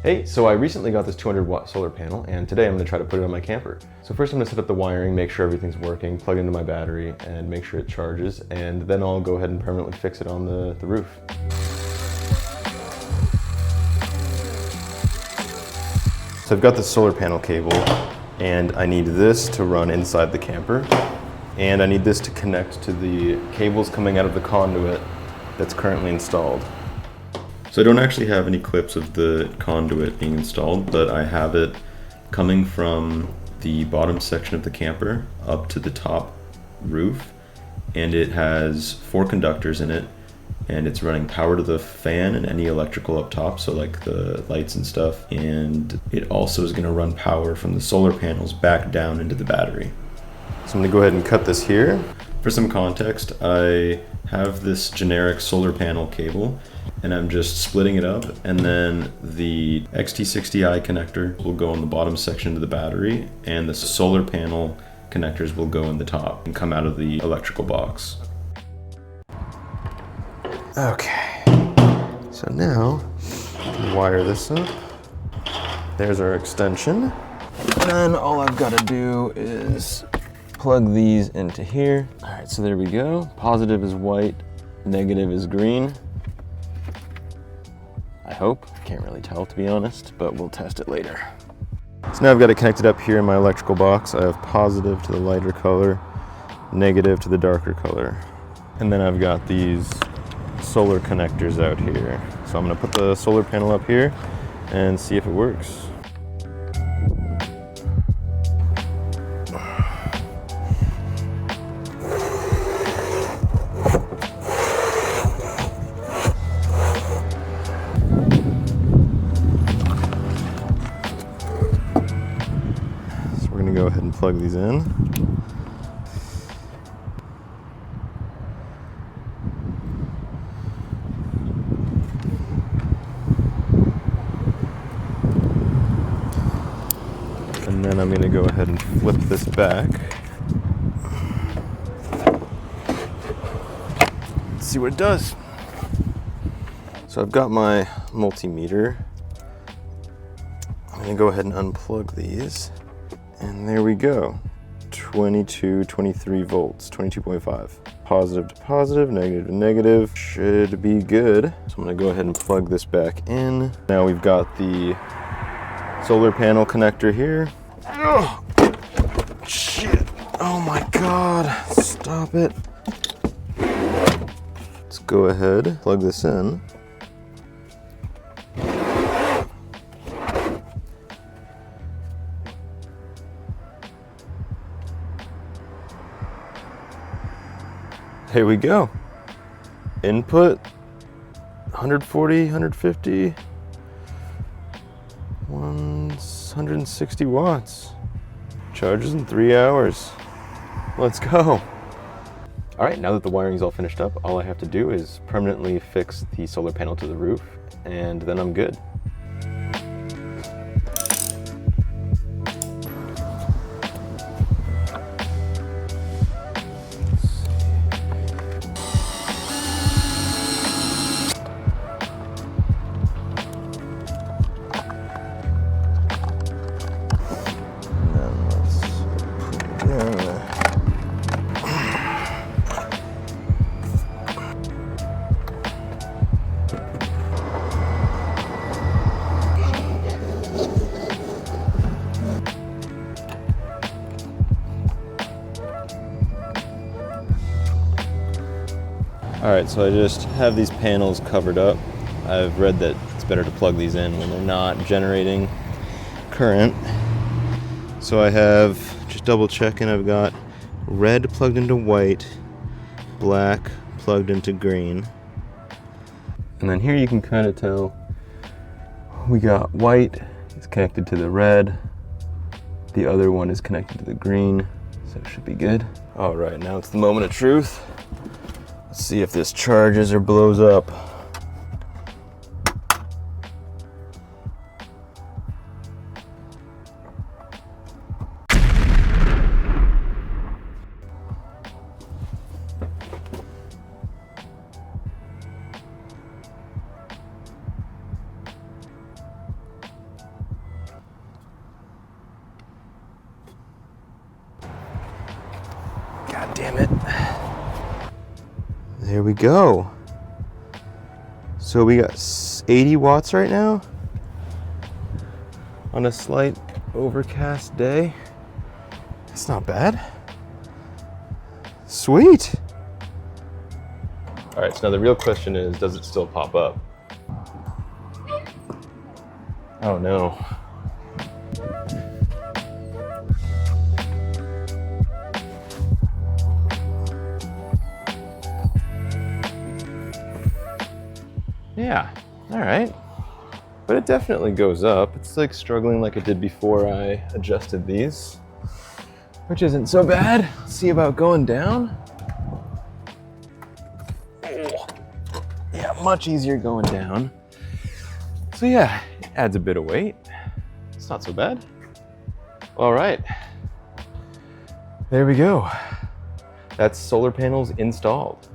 Hey, so I recently got this 200-watt solar panel, and today I'm going to try to put it on my camper. So first I'm going to set up the wiring, make sure everything's working, plug into my battery, and make sure it charges, and then I'll go ahead and permanently fix it on the roof. So I've got the solar panel cable, and I need this to run inside the camper, and I need this to connect to the cables coming out of the conduit that's currently installed. So I don't actually have any clips of the conduit being installed, but I have it coming from the bottom section of the camper up to the top roof, and it has 4 conductors in it, and it's running power to the fan and any electrical up top, so like the lights and stuff, and it also is going to run power from the solar panels back down into the battery. So I'm going to go ahead and cut this here. For some context, I have this generic solar panel cable, and I'm just splitting it up, and then the XT60i connector will go in the bottom section of the battery, and the solar panel connectors will go in the top and come out of the electrical box. Okay, so now wire this up. There's our extension. And then all I've got to do is plug these into here. All right, so there we go. Positive is white, negative is green. I hope. Can't really tell, to be honest, but we'll test it later. So now I've got it connected up here in my electrical box. I have positive to the lighter color, negative to the darker color. And then I've got these solar connectors out here. So I'm gonna put the solar panel up here and see if it works. Go ahead and plug these in. And then I'm going to go ahead and flip this back. Let's see what it does. So I've got my multimeter. I'm going to go ahead and unplug these. And there we go, 23 volts, 22.5. Positive to positive, negative to negative, should be good. So I'm gonna go ahead and plug this back in. Now we've got the solar panel connector here. Oh, shit, oh my God, stop it. Let's go ahead, plug this in. Here we go. Input, 140, 150, 160 watts. Charges in 3 hours. Let's go. All right, now that the wiring's all finished up, all I have to do is permanently fix the solar panel to the roof, and then I'm good. All right, so I just have these panels covered up. I've read that it's better to plug these in when they're not generating current. So I have, just double checking, I've got red plugged into white, black plugged into green. And then here you can kind of tell we got white, it's connected to the red. The other one is connected to the green, so it should be good. All right, now it's the moment of truth. Let's see if this charges or blows up. God damn it. There we go. So we got 80 watts right now on a slight overcast day. That's not bad. Sweet. All right, so now the real question is, does it still pop up? Oh no. Yeah, all right. But it definitely goes up. It's like struggling like it did before I adjusted these, which isn't so bad. Let's see about going down. Yeah, much easier going down. So yeah, it adds a bit of weight. It's not so bad. All right. There we go. That's solar panels installed.